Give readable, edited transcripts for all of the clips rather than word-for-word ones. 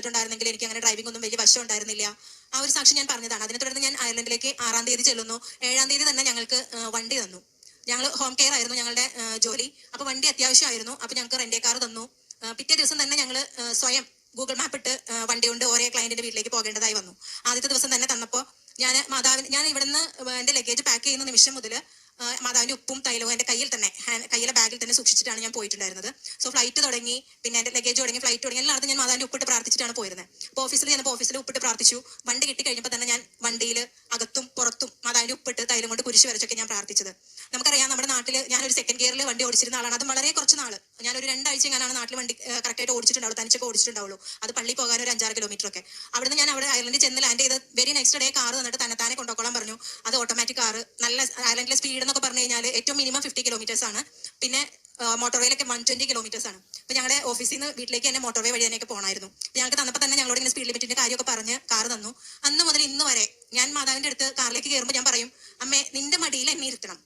ണ്ടായിരുന്നെങ്കിൽ എനിക്ക് അങ്ങനെ ഡ്രൈവിംഗ് ഒന്നും വലിയ വശം ഉണ്ടായിരുന്നില്ല. ആ ഒരു സാക്ഷി ഞാൻ പറഞ്ഞതാണ്. അതിനെ തുടർന്ന് ഞാൻ അയർലൻഡിലേക്ക് 6-ാം തീയതി ചെല്ലുന്നു. 7-ാം തീയതി തന്നെ ഞങ്ങൾക്ക് വണ്ടി തന്നു. ഞങ്ങൾ ഹോം കെയർ ആയിരുന്നു ഞങ്ങളുടെ ജോലി. അപ്പൊ വണ്ടി അത്യാവശ്യമായിരുന്നു. അപ്പൊ ഞങ്ങൾക്ക് റെന്റേ കാർ തന്നു. പിറ്റേ ദിവസം തന്നെ ഞങ്ങൾ സ്വയം ഗൂഗിൾ മാപ്പ് ഇട്ട് വണ്ടി കൊണ്ട് ഓരോ ക്ലയന്റിന്റെ വീട്ടിലേക്ക് പോകേണ്ടതായി വന്നു. ആദ്യത്തെ ദിവസം തന്നെ തന്നപ്പോൾ ഞാൻ ഇവിടുന്ന് എന്റെ ലഗേജ് പാക്ക് ചെയ്യുന്ന നിമിഷം മുതൽ മാതാവിന്റെ ഉപ്പും തൈലവും എന്റെ കയ്യിൽ തന്നെ കയ്യിലെ ബാഗിൽ തന്നെ സൂക്ഷിച്ചിട്ടാണ് ഞാൻ പോയിട്ടുണ്ടായിരുന്നത്. സോ ഫ്ലൈറ്റ് തുടങ്ങി, പിന്നെ എന്റെ ലഗേജ് തുടങ്ങി, ഫ്ലൈറ്റ് തുടങ്ങി, എല്ലായിടത്തും ഞാൻ മാതാവിന്റെ ഉപ്പിട്ട് പ്രാർത്ഥിച്ചിട്ടാണ് പോയിരുന്നത്. അപ്പോൾ ഓഫീസിൽ ചെന്നപ്പോൾ ഓഫീസിൽ ഉപ്പിട്ട് പ്രാർത്ഥിച്ചു. വണ്ടി കിട്ടി കഴിഞ്ഞപ്പോൾ തന്നെ ഞാൻ വണ്ടിയിൽ അകത്തും പുറത്തും മാതാവിന്റെ ഉപ്പിട്ട് തൈലം കൊണ്ട് കുരിശ് വരച്ചൊക്കെ ഞാൻ പ്രാർത്ഥിച്ചത്. നമുക്കറിയാം, നമ്മുടെ നാട്ടിൽ ഞാനൊരു സെക്കൻഡ് ഗിയറിൽ വണ്ടി ഓടിച്ചിരുന്ന ആളാണ്. അത് വളരെ കുറച്ച് നാൾ, ഞാനൊരു 2 ആഴ്ച ഞാനാണ് നാട്ടിൽ വണ്ടി കറക്റ്റായിട്ട് ഓടിച്ചിട്ടുണ്ടാവുള്ളൂ, തനിച്ചൊക്കെ ഓടിച്ചിട്ടുണ്ടാവുള്ളൂ. അത് പള്ളി പോകാൻ ഒരു 5-6 കിലോമീറ്റർ ഒക്കെ. അവിടുന്ന് ഞാൻ അവിടെ അയർലൻഡിൽ ചെന്ന് ലാൻഡ് ചെയ്ത് വെരി നെക്സ്റ്റ് ഡേ കാർ തന്നിട്ട് തന്നെത്താനെ കൊണ്ടുപോകാൻ പറഞ്ഞു. അത് ഓട്ടോമാറ്റിക് കാർ. നല്ല അയർലൻഡിലെ സ്പീഡ് എന്നൊക്കെ പറഞ്ഞു കഴിഞ്ഞാൽ ഏറ്റവും മിനിമം 50 കിലോമീറ്റേഴ്സ് ആണ്. പിന്നെ മോട്ടോർവേയിലൊക്കെ 120 കിലോമീറ്റേഴ്സ് ആണ്. അപ്പൊ ഞങ്ങളുടെ ഓഫീസിൽ നിന്ന് വീട്ടിലേക്ക് തന്നെ മോട്ടോർവേ വഴി തന്നെയൊക്കെ പോകണമായിരുന്നു. ഞങ്ങൾക്ക് തന്നപ്പോൾ തന്നെ ഞങ്ങളോട് ഇങ്ങനെ സ്പീഡ് ലിമിറ്റിന്റെ കാര്യമൊക്കെ പറഞ്ഞ് കാർ തന്നു. അന്ന് മുതൽ ഇന്ന് വരെ ഞാൻ മാതാവിന്റെ അടുത്ത് കാറിലേക്ക് കയറുമ്പോൾ ഞാൻ പറയും, അമ്മേ നിന്റെ മടിയിൽ എന്നെ ഇരുത്തണം,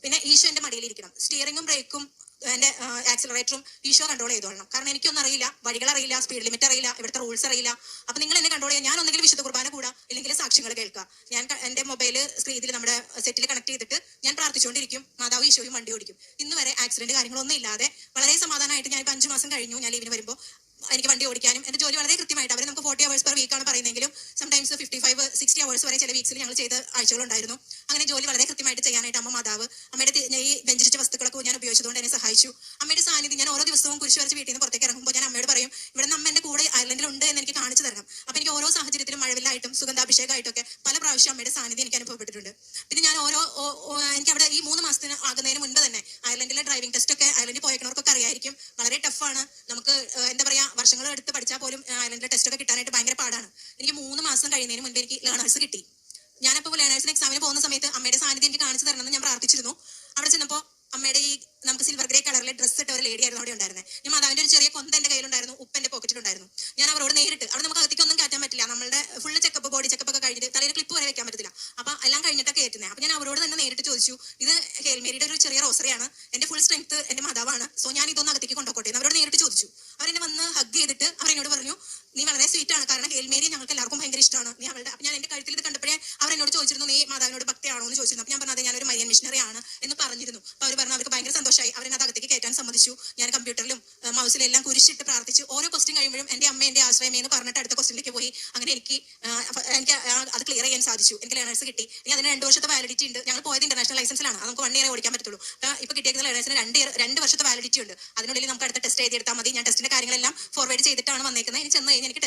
പിന്നെ ഈശോ എന്റെ മടിയിൽ ഇരിക്കണം. സ്റ്റിയറിംഗും ബ്രേക്കും എന്റെ ആക്സിലറേറ്ററും ഈശോ കൺട്രോൾ ചെയ്തോളണം. കാരണം എനിക്കൊന്നും അറിയില്ല, വഴികൾ അറിയില്ല, സ്പീഡ് ലിമിറ്റ് അറിയില്ല, ഇവിടുത്തെ റൂൾസ് അറിയില്ല. അപ്പൊ നിങ്ങൾ എന്നെ കൺട്രോൾ ചെയ്യാൻ ഞാൻ ഒന്നെങ്കിലും വിശുദ്ധ കുർബാന കൂടാ, ഇല്ലെങ്കിൽ സാക്ഷ്യങ്ങൾ കേൾക്കുക. ഞാൻ എന്റെ മൊബൈൽ സ്ക്രീനിൽ നമ്മുടെ സെറ്റിൽ കണക്ട് ചെയ്തിട്ട് ഞാൻ പ്രാർത്ഥിച്ചുകൊണ്ടിരിക്കും. മാതാവ് ഈശോയും വണ്ടി ഓടിക്കും. ഇന്ന് വരെ ആക്സിഡന്റ് കാര്യങ്ങളൊന്നും ഇല്ലാതെ വളരെ സമാധാനമായിട്ട് ഞാൻ 5 മാസം കഴിഞ്ഞു. ഞാൻ ലീവിന് വരുമ്പോൾ എനിക്ക് വണ്ടി ഓടിക്കാനും എന്റെ ജോലി വളരെ കൃത്യമായിട്ട്, അവർ നമുക്ക് 40 hours പെർ വീക്കാണ് പറയുന്നതെങ്കിലും സംടൈംസ് 55-60 hours വരെ ചില വീക്സിൽ ഞങ്ങൾ ചെയ്ത ആഴ്ചകളുണ്ടായിരുന്നു. അങ്ങനെ ജോലി വളരെ കൃത്യമായിട്ട് ചെയ്യാനായിട്ട് മാതാവ് അമ്മയുടെ ഈ വെഞ്ചരിച്ച വസ്തുക്കളൊക്കെ ഞാൻ ഉപയോഗിച്ചതുകൊണ്ട് എന്നെ സഹായിച്ചു. അമ്മയുടെ സാന്നിധ്യം, ഞാൻ ഓരോ ദിവസവും കുരിശ് വരച്ച് വീട്ടിൽ നിന്ന് പുറത്തേക്ക് ഇറങ്ങുമ്പോൾ ഞാൻ അമ്മയോട് പറയും, ഇവിടെ നിന്ന് അമ്മ എന്റെ കൂടെ അയർലൻഡിൽ ഉണ്ട് എന്ന് എനിക്ക് കാണിച്ചു തരണം. അപ്പൊ എനിക്ക് ഓരോ സാഹചര്യത്തിലും മഴവില്ലായിട്ടും സുഗന്ധാഭിഷേകമായിട്ടൊക്കെ പല പ്രാവശ്യം അമ്മയുടെ സാന്നിധ്യം എനിക്ക് അനുഭവപ്പെട്ടിട്ടുണ്ട്. പിന്നെ ഞാൻ എനിക്ക് അവിടെ ഈ 3 മാസത്തിന് ആകുന്നതിന് മുൻപ് തന്നെ അയർലൻഡിലെ ഡ്രൈവിംഗ് ടെസ്റ്റ് ഒക്കെ അയർലൻഡിൽ പോയേക്കുന്നവർക്കൊക്കെ അറിയായിരിക്കും, വളരെ ടഫാണ്. നമുക്ക് എന്താ പറയാ, വർഷങ്ങൾ എടുത്ത് പഠിച്ചാൽ പോലും അയർലൻഡിലെ ടെസ്റ്റ് ഒക്കെ കിട്ടാനായിട്ട് ഭയങ്കര പാടാണ്. എനിക്ക് 3 മാസം കഴിയുന്നതിന് മുൻപ് എനിക്ക് ലേണേഴ്സ് കിട്ടി. ഞാനപ്പോൾ ലേണേഴ്സിന് എക്സാമിന് പോകുന്ന സമയത്ത് അമ്മയുടെ സാന്നിധ്യം എനിക്ക് കാണിച്ചു തരണമെന്ന് ഞാൻ പ്രാർത്ഥിച്ചിരുന്നു. അവിടെ ചെന്നപ്പോൾ അമ്മയുടെ ഈ നമുക്ക് സിൽവർ ഗ്രേ കളറിലെ ഡ്രസ്സ് ഇട്ട ഒരു ലേഡി ആയിരുന്നു അവിടെ ഉണ്ടായിരുന്നത്. ഞാൻ മാതാവിന്റെ ഒരു ചെറിയ കൊന്ത എന്റെ കയ്യിലുണ്ടായിരുന്നു, ഉപ്പന്റെ പോക്കറ്റിലുണ്ടായിരുന്നു. ഞാൻ അവരോട് നേരിട്ട്, അവിടെ നമുക്ക് അകത്തേക്കൊന്നും കയറ്റാൻ പറ്റില്ല, നമ്മളുടെ ഫുള്ള് ചെക്കപ്പ്, ബോഡി ചെക്കപ്പ് ഒക്കെ കഴിഞ്ഞിട്ട് തലയിൽ ക്ലിപ്പ് വരെ വെക്കാൻ പറ്റില്ല. അപ്പൊ എല്ലാം കഴിഞ്ഞിട്ടൊക്കെ കയറ്റുന്നത്. അപ്പൊ ഞാൻ അവരോട് തന്നെ നേരിട്ട് ചോദിച്ചു, ഇത് ഹേൽമേരിയുടെ ഒരു ചെറിയ റോസറിയാണ്, എന്റെ ഫുൾ സ്ട്രെങ്ത് എന്റെ മാതാവാണ്, സോ ഞാൻ ഇതൊന്നും അകത്തേക്ക് കൊണ്ടുപോട്ടെ എന്ന് അവരോട് നേരിട്ട് ചോദിച്ചു. അവരെന്നെ വന്ന് ഹഗ് ചെയ്തിട്ട് അവരെന്നോട് പറഞ്ഞു, നീ വളരെ സ്വീറ്റ് ആണ്, കാരണം ഹേൽമേരി ഞങ്ങൾക്ക് എല്ലാവർക്കും ഭയങ്കര ഇഷ്ടമാണ്, നീ അവളുടെ. അപ്പൊ ഞാൻ എന്റെ കഴുത്തിൽ ഇത് കണ്ടപ്പോഴേ അവരെന്നോട് ചോദിച്ചിരുന്നു, നീ മാതാവിനോട് ഭക്തിയാണോ എന്ന് ചോദിച്ചിരുന്നു. അപ്പൊ ഞാൻ പറഞ്ഞത് ഞാനൊരു മരിയൻ മിഷണറി ആണ് എന്ന് പറഞ്ഞിരുന്നു. അപ്പൊ അവർ പറഞ്ഞു അവർക്ക് ഭയങ്കര സന്തോഷമായി. അവരെന്നെ അകത്തേക്ക് കയറ്റാൻ സമ്മതിച്ചു. ഞാൻ കമ്പ്യൂട്ടറിലും മൗസിലും എല്ലാം കുരിശിട്ട് പ്രാർത്ഥിച്ചു. ഓരോ ക്വസ്റ്റ്യൻ കഴിയുമ്പോഴും എന്റെ അമ്മ എന്റെ ആശ്രയമേ എന്ന് പറഞ്ഞിട്ട് അടുത്ത ക്വസ്റ്റ്യനിലേക്ക് പോയി. അങ്ങനെ എനിക്ക് അത് ക്ലിയർ ചെയ്യാൻ സാധിച്ചു. എനിക്ക് ലേണേഴ്സ് കിട്ടി. ഇനി അതിന് 2 വർഷത്തെ വാലിഡിറ്റി ഉണ്ട്. ഞങ്ങൾ പോയത് ഇന്റർനാഷണൽ ലൈസൻസിലാണ്. നമുക്ക് 1 ഇയർ ഓടിക്കാൻ പറ്റുള്ളൂ. ഇപ്പൊ കിട്ടിയിരിക്കുന്ന ലേണേഴ്സിന് 2 വർഷത്തെ വാലിഡിറ്റി ഉണ്ട്. അതിനുള്ളിൽ നമുക്ക് അടുത്ത ടെസ്റ്റ് എഴുതിയെടുത്താൽ മതി. ഞാൻ ടെസ്റ്റിന്റെ കാര്യങ്ങളെല്ലാം ഫോർവേഡ് ചെയ്തിട്ടാണ് വന്നേക്കുന്നത്. ഇനി ചെന്ന് കഴിഞ്ഞാൽ എനിക്ക്